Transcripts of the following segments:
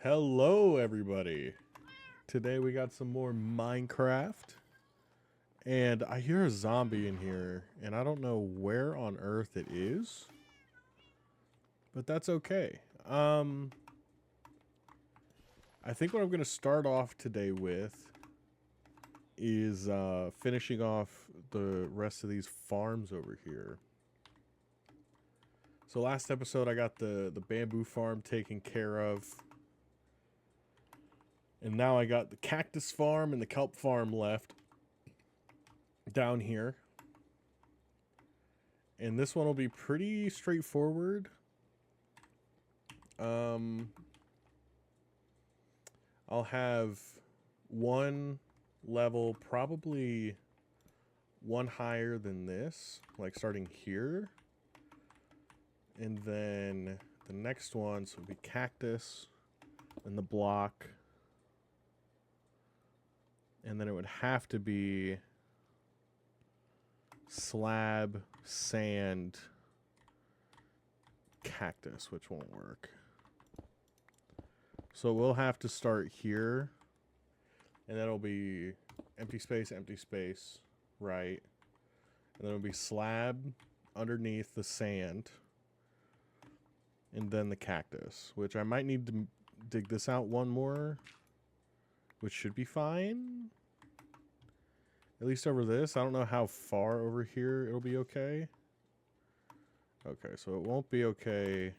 Hello, everybody. Today we got some more Minecraft. And I hear a zombie in here, and I don't know where on earth it is. But that's okay. I think what I'm going to start off today with is finishing off the rest of these farms over here. So last episode I got the bamboo farm taken care of. And now I got the cactus farm and the kelp farm left down here. And this one will be pretty straightforward. I'll have one level, probably one higher than this, like starting here. And then the next one, so it'll be cactus and the block. And then it would have to be slab, sand, cactus, which won't work. So we'll have to start here. And then it'll be empty space, right? And then it'll be slab underneath the sand. And then the cactus, which I might need to dig this out one more, which should be fine. At least over this. I don't know how far over here it'll be okay. Okay, so it won't be okay.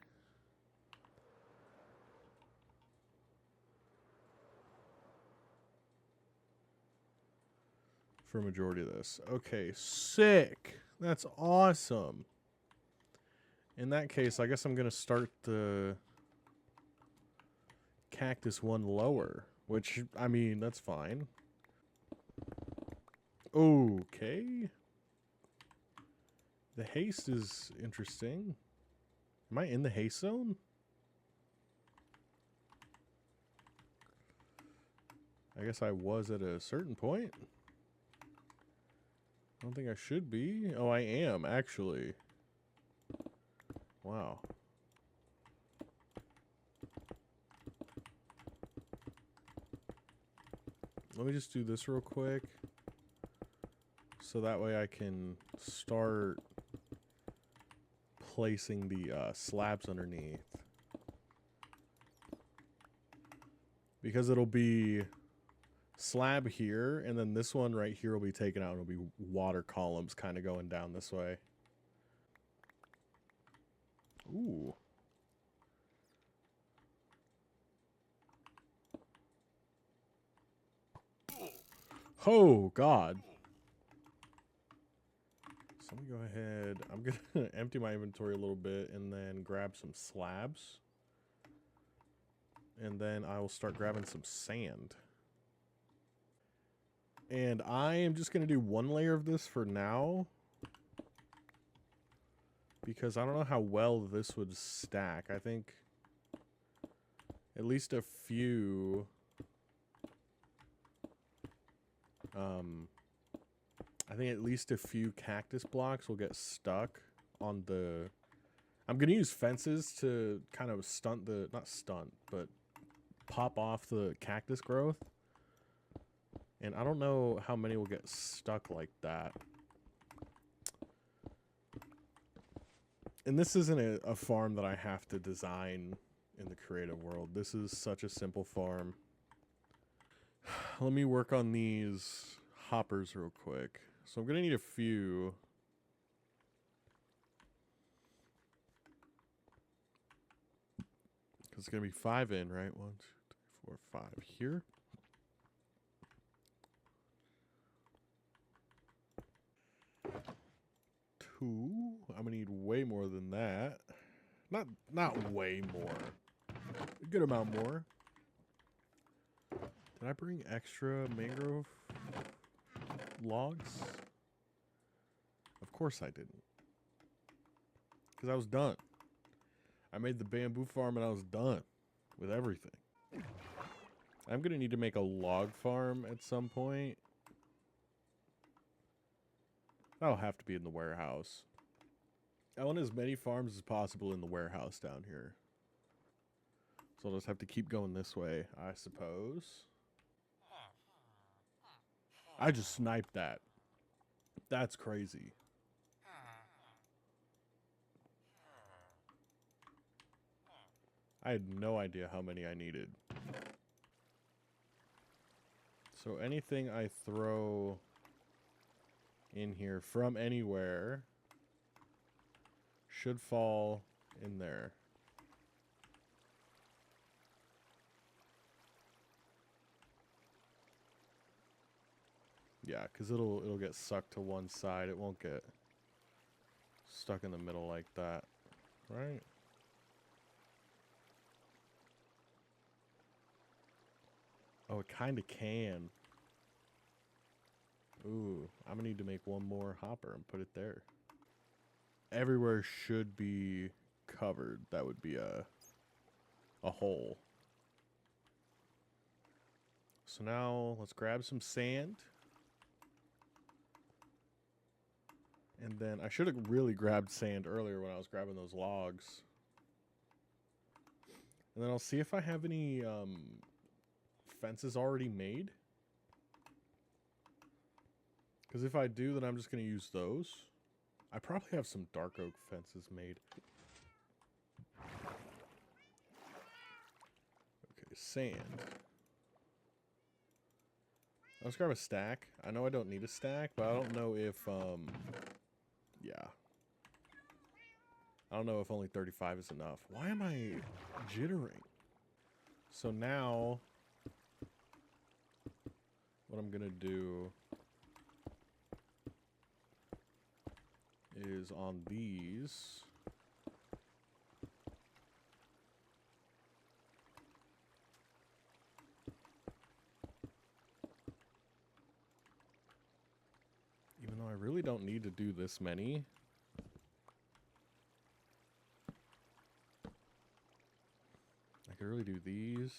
For a majority of this. Okay, sick. That's awesome. In that case, I guess I'm going to start the cactus one lower. Which, I mean, that's fine. Okay. The haste is interesting. Am I in the haste zone? I guess I was at a certain point. I don't think I should be. Oh, I am, actually. Wow. Let me just do this real quick. So that way I can start placing the slabs underneath. Because it'll be slab here, and then this one right here will be taken out, and it'll be water columns kind of going down this way. Ooh. Oh, God. So let me go ahead. I'm going to empty my inventory a little bit and then grab some slabs. And then I will start grabbing some sand. And I am just going to do one layer of this for now. Because I don't know how well this would stack. I think at least a few... I think at least a few cactus blocks will get stuck on the... I'm going to use fences to kind of stunt the... Not stunt, but pop off the cactus growth. And I don't know how many will get stuck like that. And this isn't a farm that I have to design in the creative world. This is such a simple farm. Let me work on these hoppers real quick. So I'm going to need a few. Because it's going to be 5 in, right? 1, 2, 3, 4, 5 here. Two. I'm going to need way more than that. Not way more. A good amount more. Did I bring extra mangrove logs? Of course I didn't. Because I was done. I made the bamboo farm and I was done with everything. I'm going to need to make a log farm at some point. That'll have to be in the warehouse. I want as many farms as possible in the warehouse down here. So I'll just have to keep going this way, I suppose. I just sniped that. That's crazy. I had no idea how many I needed. So anything I throw in here from anywhere should fall in there. Yeah, because it'll get sucked to one side. It won't get stuck in the middle like that, right? Oh, it kind of can. Ooh, I'm gonna need to make one more hopper and put it there. Everywhere should be covered. That would be a hole. So now let's grab some sand. And then I should have really grabbed sand earlier when I was grabbing those logs. And then I'll see if I have any fences already made. Because if I do, then I'm just going to use those. I probably have some dark oak fences made. Okay, sand. Let's grab a stack. I know I don't need a stack, but I don't know if, yeah. I don't know if only 35 is enough. Why am I jittering? So now, what I'm gonna do is on these, even though I really don't need to do this many. I could really do these.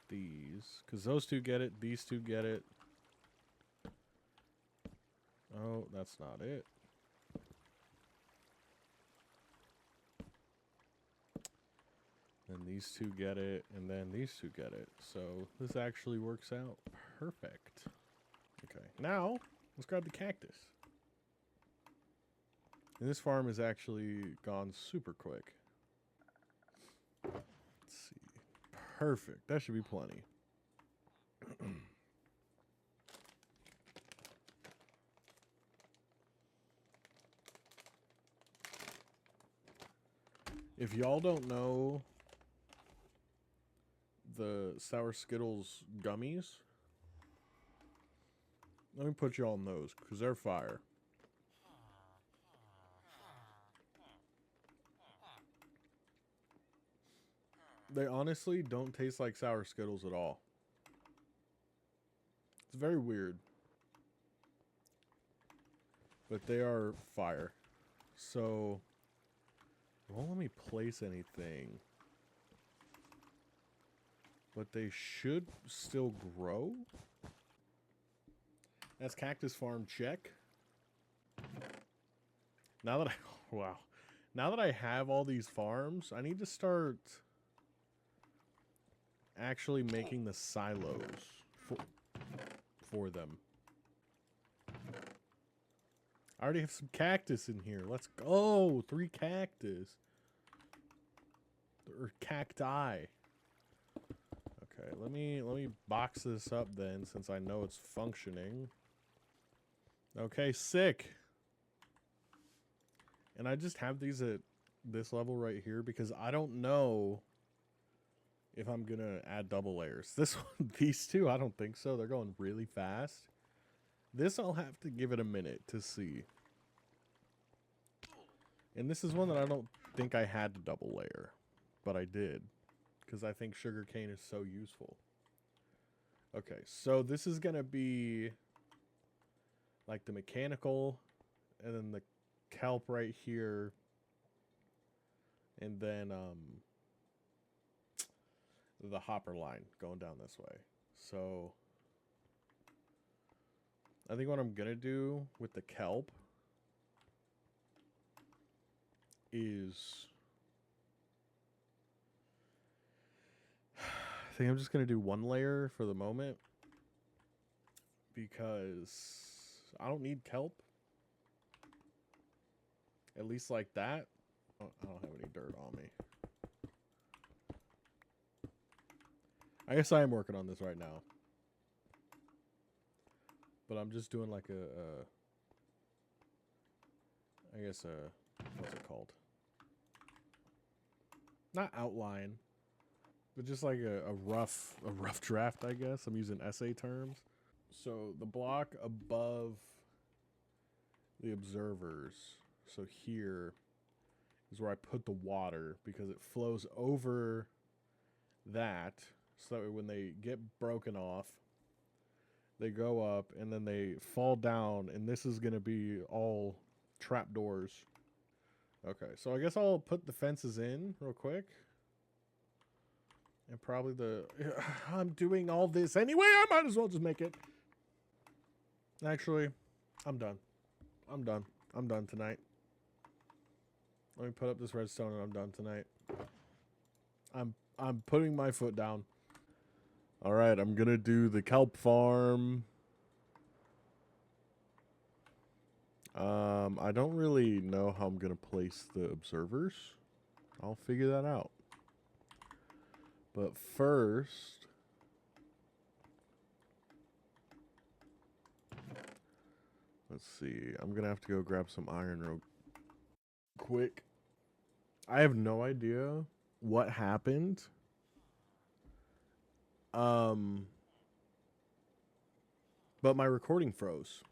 These, because those two get it, these two get it. Oh, that's not it. Then these two get it, and then these two get it. So this actually works out perfect. Okay, now let's grab the cactus. And this farm has actually gone super quick. Let's see. Perfect. That should be plenty. If y'all don't know the Sour Skittles gummies, let me put y'all on those, because they're fire. They honestly don't taste like Sour Skittles at all. It's very weird. But they are fire. So, it won't let me place anything. But they should still grow. That's Cactus Farm check. Now that wow. Now that I have all these farms, I need to start actually making the silos for them. I already have some cactus in here. Let's go. 3 cactus. Or cacti. Okay, let me box this up then, since I know it's functioning. Okay, sick. And I just have these at this level right here because I don't know if I'm gonna add double layers. This one, these two, I don't think so. They're going really fast. This I'll have to give it a minute to see. And this is one that I don't think I had to double layer, but I did because I think sugarcane is so useful. Okay, so this is gonna be like the mechanical, and then the kelp right here, and then the hopper line going down this way. So I think what I'm gonna do with the kelp is I think I'm just going to do one layer for the moment because I don't need kelp. At least like that. I don't have any dirt on me. I guess I am working on this right now. But I'm just doing like what's it called? Not outline, but just like a rough draft, I guess. I'm using essay terms. So the block above the observers, so here is where I put the water because it flows over that, so that way when they get broken off, they go up and then they fall down, and this is going to be all trapdoors. Okay, so I guess I'll put the fences in real quick. And probably I'm doing all this anyway, I might as well just make it. Actually, I'm done. I'm done tonight. Let me put up this redstone and I'm done tonight. I'm putting my foot down. All right, I'm going to do the kelp farm. I don't really know how I'm going to place the observers. I'll figure that out. But first, let's see. I'm going to have to go grab some iron real quick. I have no idea what happened. But my recording froze.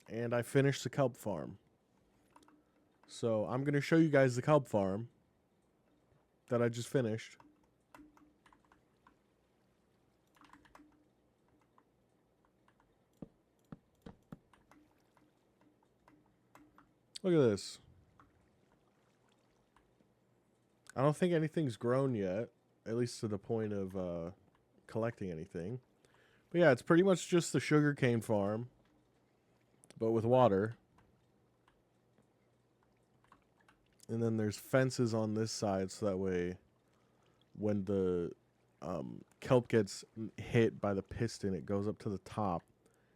And I finished the kelp farm. So I'm going to show you guys the kelp farm that I just finished. Look at this. I don't think anything's grown yet, at least to the point of collecting anything. But yeah, it's pretty much just the sugarcane farm, but with water. And then there's fences on this side, so that way when the kelp gets hit by the piston, it goes up to the top.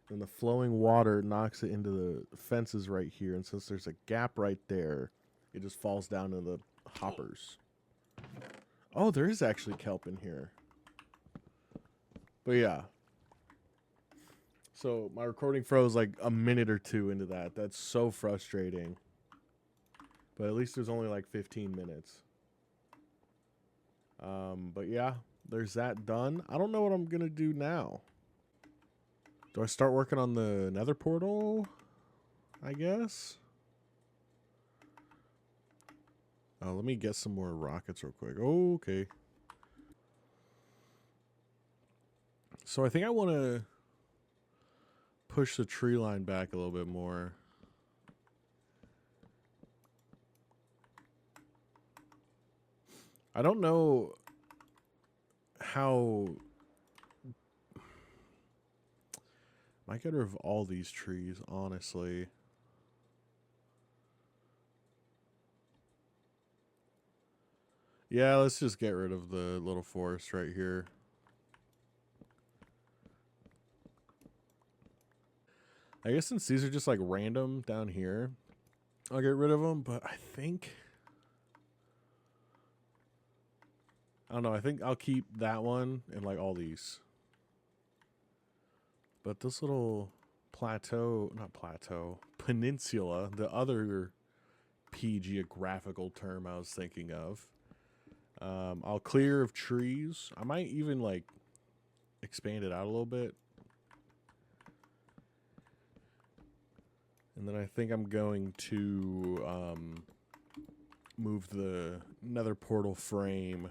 And the flowing water knocks it into the fences right here. And since there's a gap right there, it just falls down into the hoppers. Oh, there is actually kelp in here. But yeah. So my recording froze like a minute or two into that. That's so frustrating. But at least there's only like 15 minutes. But yeah, there's that done. I don't know what I'm going to do now. Do I start working on the nether portal? I guess. Let me get some more rockets real quick. Oh, okay. So I think I want to push the tree line back a little bit more. I don't know how... I might get rid of all these trees, honestly. Yeah, let's just get rid of the little forest right here. I guess since these are just like random down here, I'll get rid of them, but I think... I don't know, I think I'll keep that one and like all these. But this little peninsula, the other P geographical term I was thinking of, I'll clear of trees. I might even like expand it out a little bit. And then I think I'm going to move the nether portal frame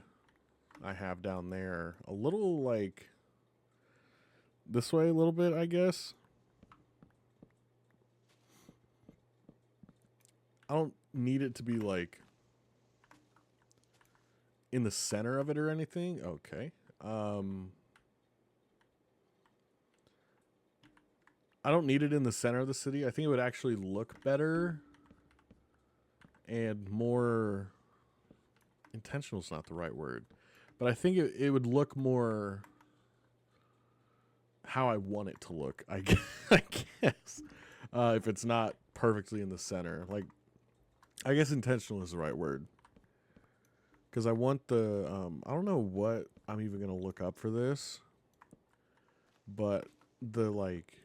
I have down there a little like this way a little bit, I guess. I don't need it to be like in the center of it or anything. Okay. I don't need it in the center of the city. I think it would actually look better and more intentional is not the right word, but I think it would look more how I want it to look, I guess. If it's not perfectly in the center. Like, I guess intentional is the right word. Because I want the, I don't know what I'm even going to look up for this. But the, like,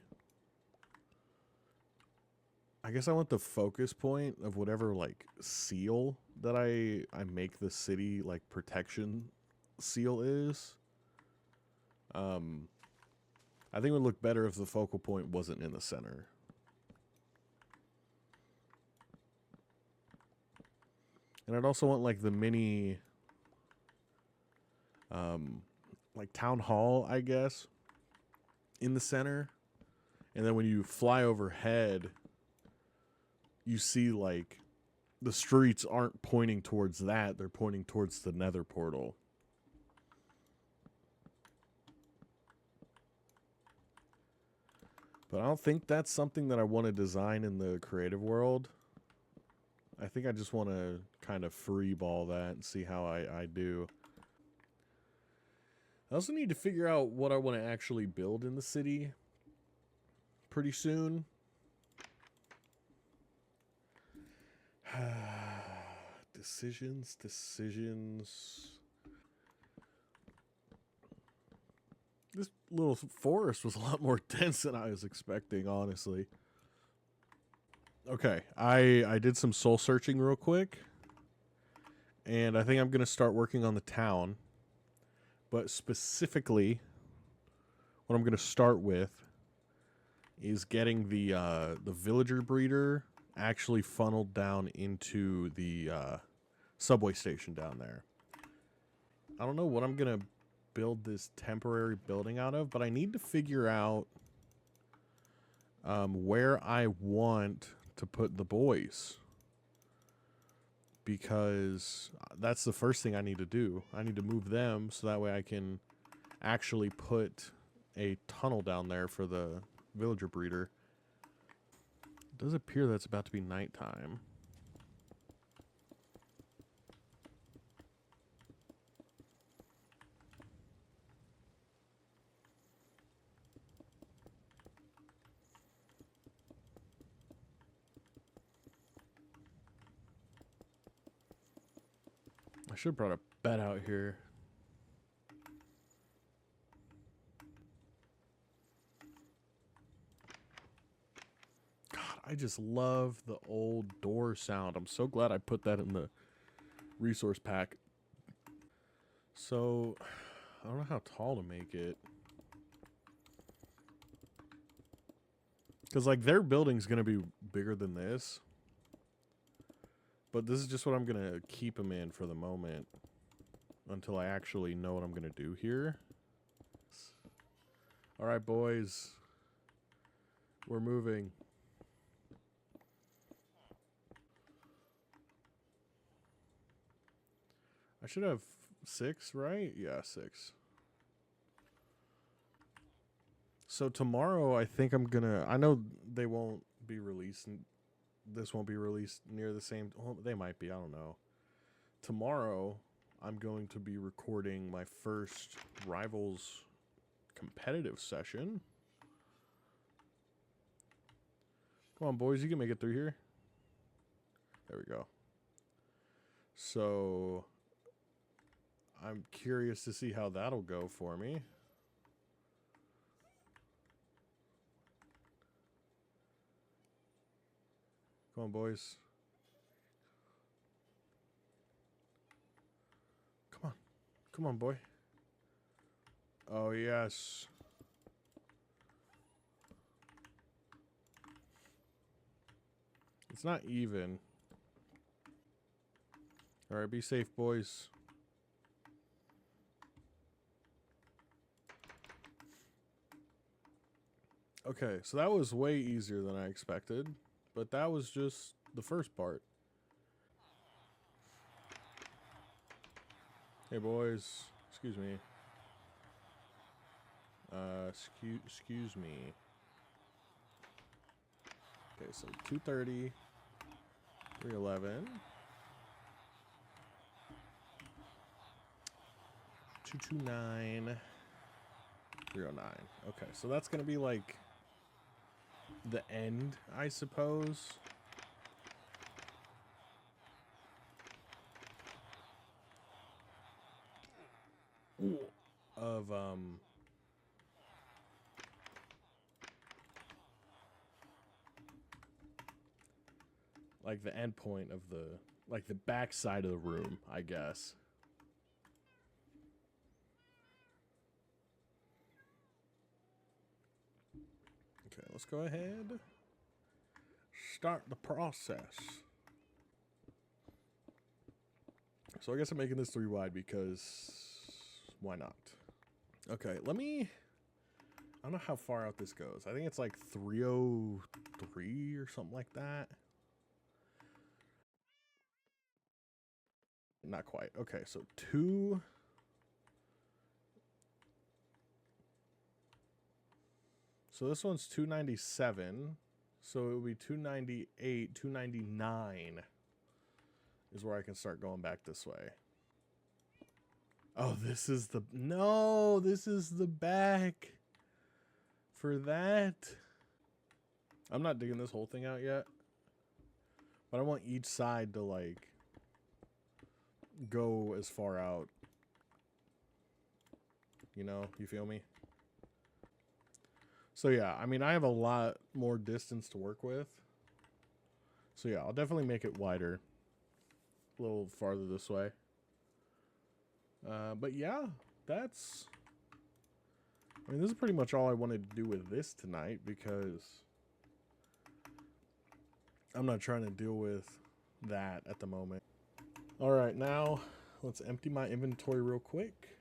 I guess I want the focus point of whatever, like, seal that I make the city, like, protection seal is. I think it would look better if the focal point wasn't in the center. And I'd also want, like, the mini, like, town hall, I guess, in the center. And then when you fly overhead, you see, like, the streets aren't pointing towards that. They're pointing towards the nether portal. But I don't think that's something that I want to design in the creative world. I think I just want to kind of freeball that and see how I do. I also need to figure out what I want to actually build in the city pretty soon. Decisions. This little forest was a lot more dense than I was expecting, honestly. Okay, I did some soul searching real quick. And I think I'm going to start working on the town. But specifically, what I'm going to start with is getting the villager breeder actually funneled down into the subway station down there. I don't know what I'm going to build this temporary building out of, but I need to figure out where I want to put the boys, because that's the first thing I need to do. I need to move them so that way I can actually put a tunnel down there for the villager breeder. It does appear that it's about to be nighttime. I should have brought a bed out here. God, I just love the old door sound. I'm so glad I put that in the resource pack. So, I don't know how tall to make it. Because, like, their building's going to be bigger than this. But this is just what I'm going to keep them in for the moment. Until I actually know what I'm going to do here. Alright, boys. We're moving. I should have 6, right? Yeah, 6. So tomorrow, I think I'm gonna... I know they won't be released. This won't be released near the same... Well, they might be. I don't know. Tomorrow, I'm going to be recording my first Rivals competitive session. Come on, boys. You can make it through here. There we go. So... I'm curious to see how that'll go for me. Come on, boys. Come on. Come on, boy. Oh, yes. It's not even. All right, be safe, boys. Okay, so that was way easier than I expected, but that was just the first part. Hey, boys. Excuse me. Excuse me. Okay, so 230, 311. 229 309. Okay, so that's gonna be like the end, I suppose. Of like the end point of the, like the back side of the room, I guess. Okay, let's go ahead. Start the process. So I guess I'm making this 3 wide because why not? Okay, let me, I don't know how far out this goes. I think it's like 303 or something like that. Not quite. Okay, so 2. So this one's 297. So it would be 298, 299 is where I can start going back this way. Oh, this is the, no, this is the back for that. I'm not digging this whole thing out yet, but I want each side to like go as far out. You know, you feel me? So yeah, I mean, I have a lot more distance to work with. So yeah, I'll definitely make it wider. A little farther this way. But yeah, that's, I mean, this is pretty much all I wanted to do with this tonight because I'm not trying to deal with that at the moment. All right, now let's empty my inventory real quick.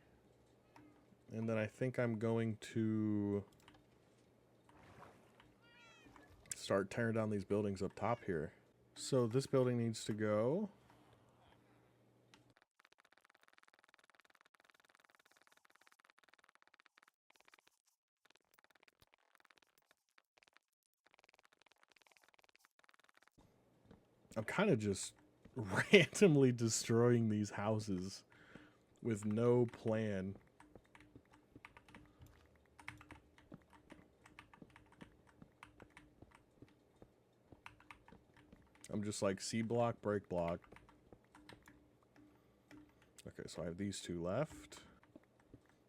And then I think I'm going to start tearing down these buildings up top here. So this building needs to go. I'm kind of just randomly destroying these houses with no plan. I'm just like C block, break block. Okay, so I have these 2 left.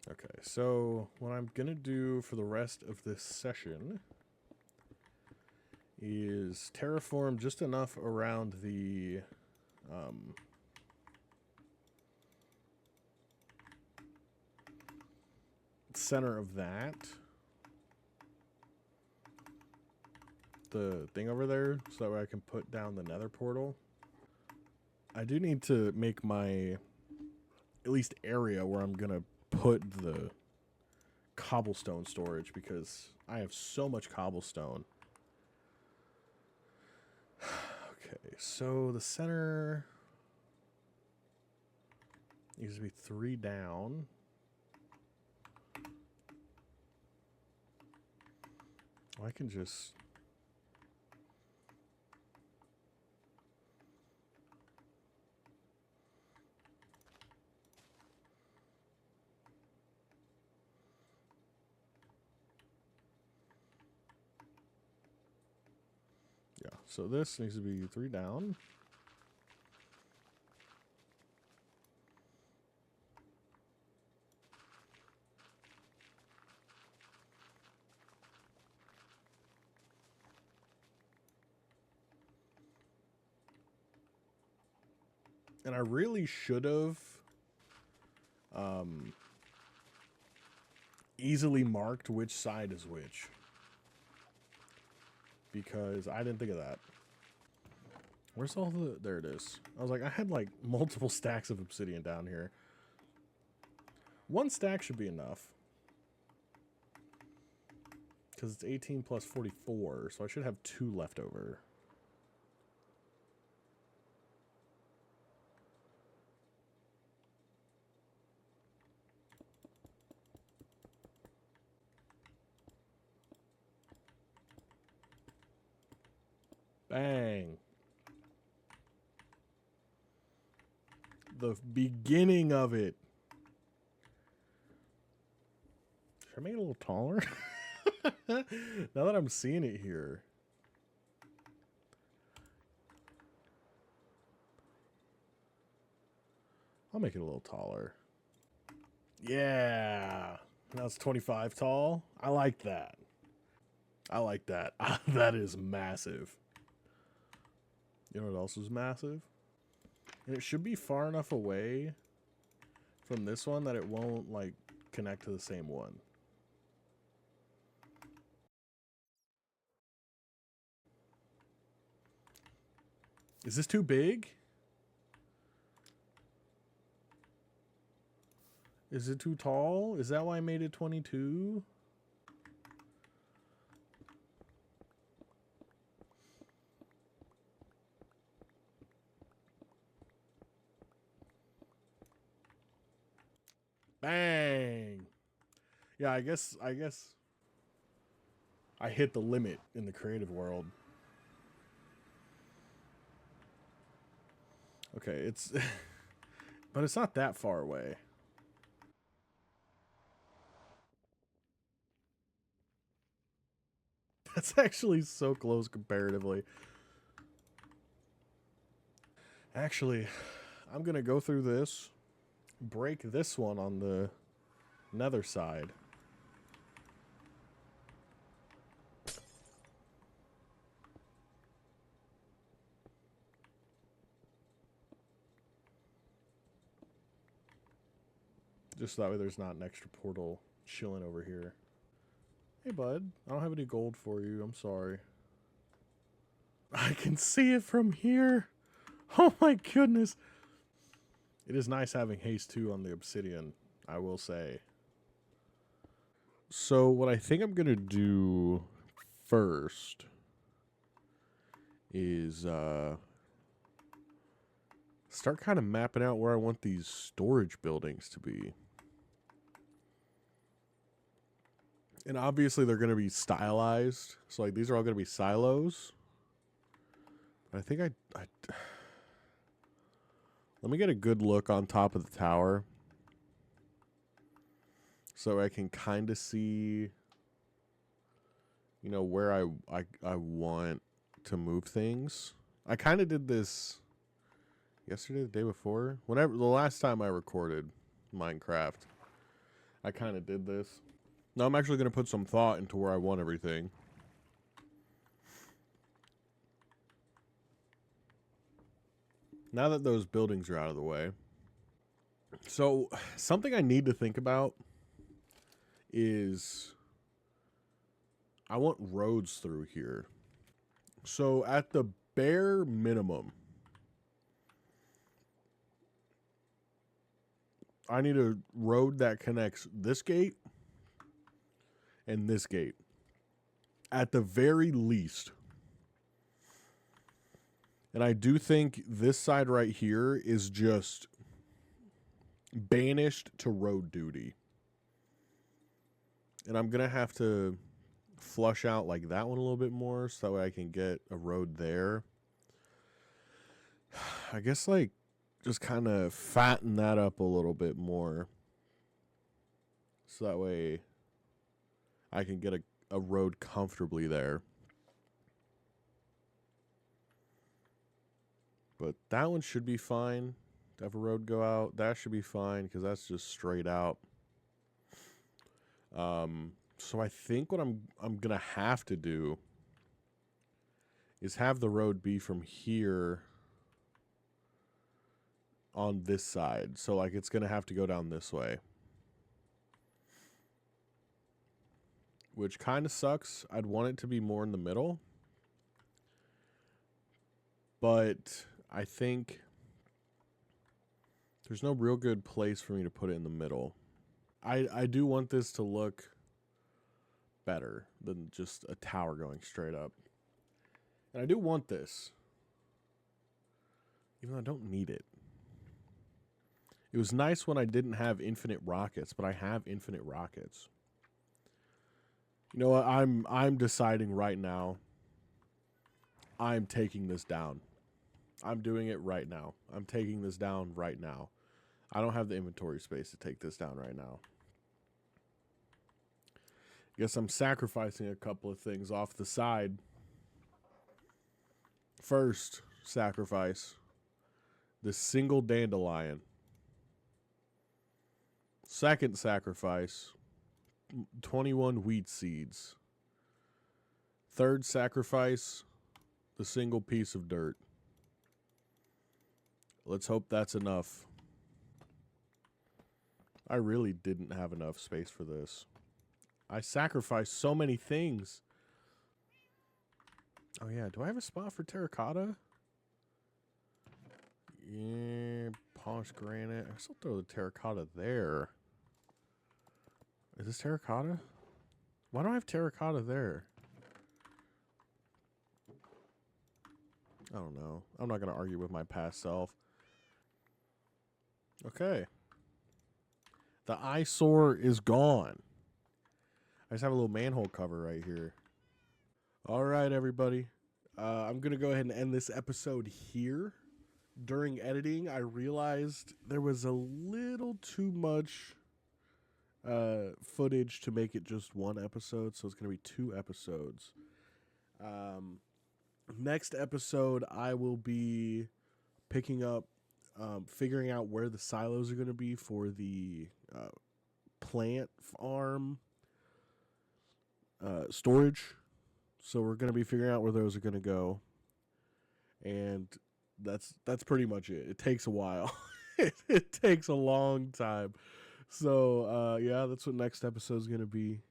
Okay, so what I'm gonna do for the rest of this session is terraform just enough around the center of that, the thing over there, so that way I can put down the nether portal. I do need to make my at least area where I'm gonna put the cobblestone storage because I have so much cobblestone. Okay, so the center needs to be 3 down. I can just, yeah, so this needs to be 3 down. And I really should have easily marked which side is which, because I didn't think of that. Where's all the, there it is. I was like, I had like multiple stacks of obsidian down here. 1 stack should be enough, because it's 18 plus 44, so I should have 2 left over. Bang. The beginning of it. Should I make it a little taller? Now that I'm seeing it here. I'll make it a little taller. Yeah. Now it's 25 tall. I like that. I like that. That is massive. You know what else is massive? And it should be far enough away from this one that it won't, like, connect to the same one. Is this too big? Is it too tall? Is that why I made it 22? Bang! Yeah, I guess I hit the limit in the creative world. Okay, it's but it's not that far away. That's actually so close comparatively. Actually, I'm gonna go through this, break this one on the nether side. Just so that way there's not an extra portal chilling over here. Hey, bud. I don't have any gold for you. I'm sorry. I can see it from here. Oh my goodness. It is nice having haste 2 on the obsidian, I will say. So what I think I'm going to do first is start kind of mapping out where I want these storage buildings to be. And obviously they're going to be stylized. So like these are all going to be silos. I think I let me get a good look on top of the tower so I can kind of see, you know, where I want to move things. I kind of did this yesterday, the day before, whenever the last time I recorded Minecraft. I kind of did this. Now I'm actually going to put some thought into where I want everything. Now that those buildings are out of the way. So, something I need to think about is I want roads through here. So, at the bare minimum, I need a road that connects this gate and this gate. At the very least. And I do think this side right here is just banished to road duty. And I'm going to have to flush out like that one a little bit more so that way I can get a road there. I guess like just kind of fatten that up a little bit more. So that way I can get a road comfortably there. But that one should be fine. To have a road go out, that should be fine because that's just straight out. So I think what I'm gonna have to do is have the road be from here on this side. So like it's gonna have to go down this way, which kind of sucks. I'd want it to be more in the middle, but I think there's no real good place for me to put it in the middle. I do want this to look better than just a tower going straight up. And I do want this, even though I don't need it. It was nice when I didn't have infinite rockets, but I have infinite rockets. You know what? I'm deciding right now. I'm taking this down. I'm doing it right now. I'm taking this down right now. I don't have the inventory space to take this down right now. Guess I'm sacrificing a couple of things off the side. First sacrifice, the single dandelion. Second sacrifice, 21 wheat seeds. Third sacrifice, the single piece of dirt. Let's hope that's enough. I really didn't have enough space for this. I sacrificed so many things. Oh yeah, do I have a spot for terracotta? Yeah, polished granite. I still throw the terracotta there. Is this terracotta? Why don't I have terracotta there? I don't know. I'm not going to argue with my past self. Okay. The eyesore is gone. I just have a little manhole cover right here. All right, everybody. I'm going to go ahead and end this episode here. During editing, I realized there was a little too much footage to make it just one episode, so it's going to be 2 episodes. Next episode, I will be picking up, figuring out where the silos are going to be for the plant farm storage. So we're going to be figuring out where those are going to go. And that's pretty much it. It takes a while. It takes a long time. So, yeah, that's what next episode is going to be.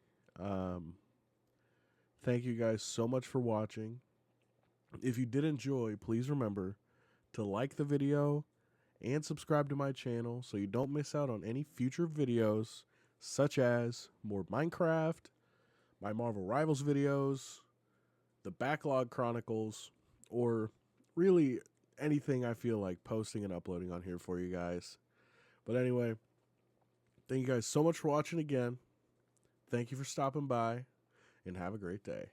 Thank you guys so much for watching. If you did enjoy, please remember to like the video and subscribe to my channel so you don't miss out on any future videos, such as more Minecraft, my Marvel Rivals videos, the Backlog Chronicles, or really anything I feel like posting and uploading on here for you guys. But anyway, thank you guys so much for watching again. Thank you for stopping by, and have a great day.